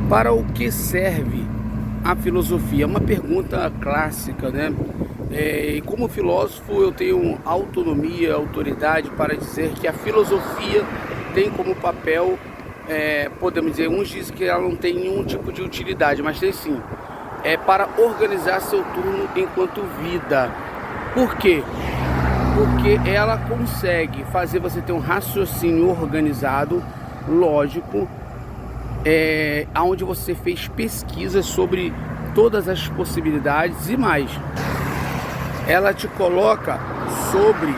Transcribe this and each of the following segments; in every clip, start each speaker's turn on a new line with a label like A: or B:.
A: Para o que serve a filosofia? É uma pergunta clássica, né? E como filósofo eu tenho autonomia, autoridade para dizer que a filosofia tem como papel, podemos dizer, uns dizem que ela não tem nenhum tipo de utilidade, mas tem sim, para organizar seu turno enquanto vida. Por quê? Porque ela consegue fazer você ter um raciocínio organizado, lógico, onde você fez pesquisas sobre todas as possibilidades e mais. Ela te coloca sobre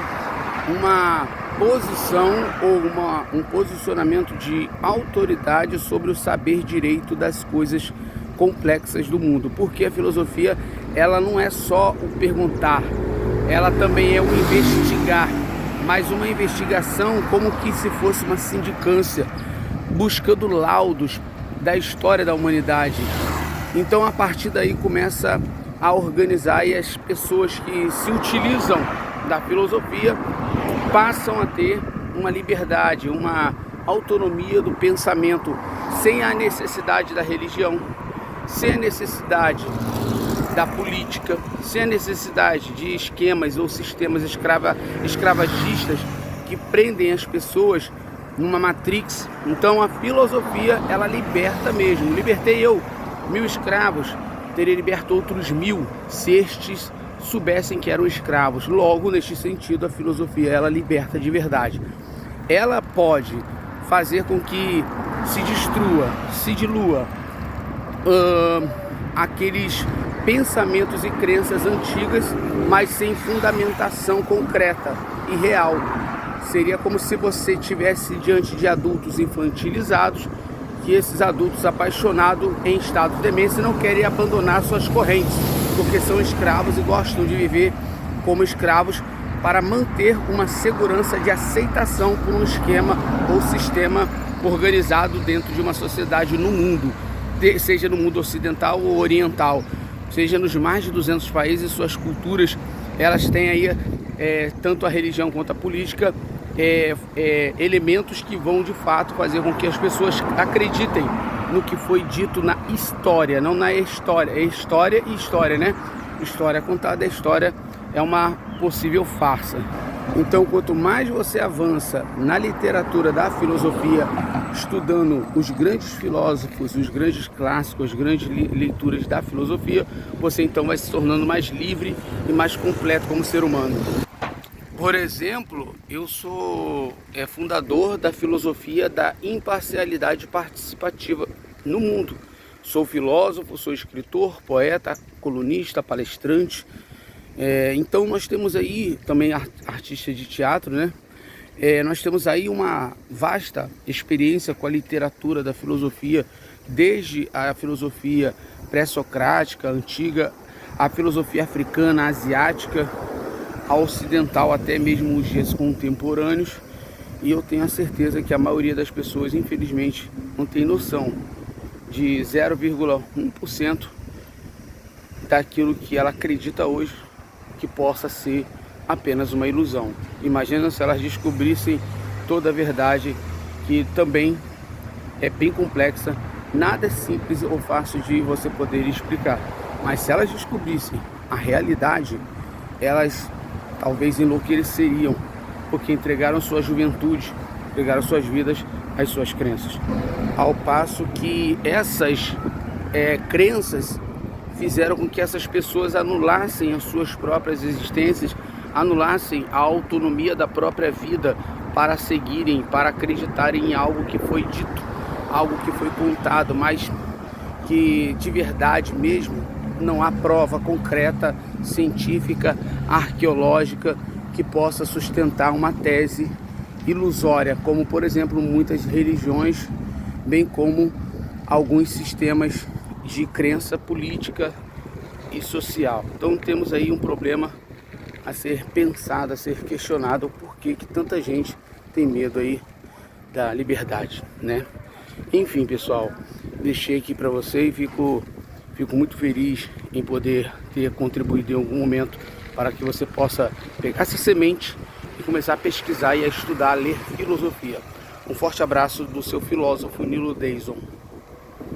A: uma posição ou um posicionamento de autoridade sobre o saber direito das coisas complexas do mundo. Porque a filosofia, ela não é só o perguntar, ela também é o investigar, mas uma investigação como que se fosse uma sindicância, buscando laudos da história da humanidade. Então a partir daí começa a organizar, e as pessoas que se utilizam da filosofia passam a ter uma liberdade, uma autonomia do pensamento, sem a necessidade da religião, sem a necessidade da política, sem a necessidade de esquemas ou sistemas escravagistas que prendem as pessoas numa matrix. Então a filosofia, ela liberta mesmo. Libertei eu 1000 escravos, teria liberto outros 1000 se estes soubessem que eram escravos. Logo, neste sentido, a filosofia, ela liberta de verdade. Ela pode fazer com que se destrua, se dilua aqueles pensamentos e crenças antigas, mas sem fundamentação concreta e real. Seria como se você estivesse diante de adultos infantilizados, que esses adultos apaixonados em estado de demência não querem abandonar suas correntes, porque são escravos e gostam de viver como escravos para manter uma segurança de aceitação por um esquema ou sistema organizado dentro de uma sociedade no mundo, seja no mundo ocidental ou oriental, seja nos mais de 200 países. Suas culturas, elas têm aí, tanto a religião quanto a política, elementos que vão de fato fazer com que as pessoas acreditem no que foi dito na história, não na história. É história e história, né? História contada, a história é uma possível farsa. Então, quanto mais você avança na literatura da filosofia, estudando os grandes filósofos, os grandes clássicos, as grandes leituras da filosofia, você então vai se tornando mais livre e mais completo como ser humano. Por exemplo, eu sou fundador da filosofia da imparcialidade participativa no mundo. Sou filósofo, sou escritor, poeta, colunista, palestrante. Então nós temos aí também artista de teatro, né? Nós temos aí uma vasta experiência com a literatura da filosofia, desde a filosofia pré-socrática, antiga, a filosofia africana, asiática, a ocidental, até mesmo os dias contemporâneos. E eu tenho a certeza que a maioria das pessoas, infelizmente, não tem noção de 0,1% daquilo que ela acredita hoje que possa ser apenas uma ilusão. Imagina se elas descobrissem toda a verdade, que também é bem complexa, nada é simples ou fácil de você poder explicar. Mas se elas descobrissem a realidade, elas talvez enlouqueceriam, porque entregaram sua juventude, entregaram suas vidas às suas crenças. Ao passo que essas crenças fizeram com que essas pessoas anulassem as suas próprias existências, anulassem a autonomia da própria vida para seguirem, para acreditarem em algo que foi dito, algo que foi contado, mas que de verdade mesmo não há prova concreta, científica, arqueológica, que possa sustentar uma tese ilusória, como por exemplo muitas religiões, bem como alguns sistemas de crença política e social. Então temos aí um problema a ser pensado, a ser questionado, o porquê que tanta gente tem medo aí da liberdade, né? Enfim, pessoal, deixei aqui para você e fico muito feliz em poder ter contribuído em algum momento para que você possa pegar essa semente e começar a pesquisar e a estudar, a ler filosofia. Um forte abraço do seu filósofo Nilo Deison.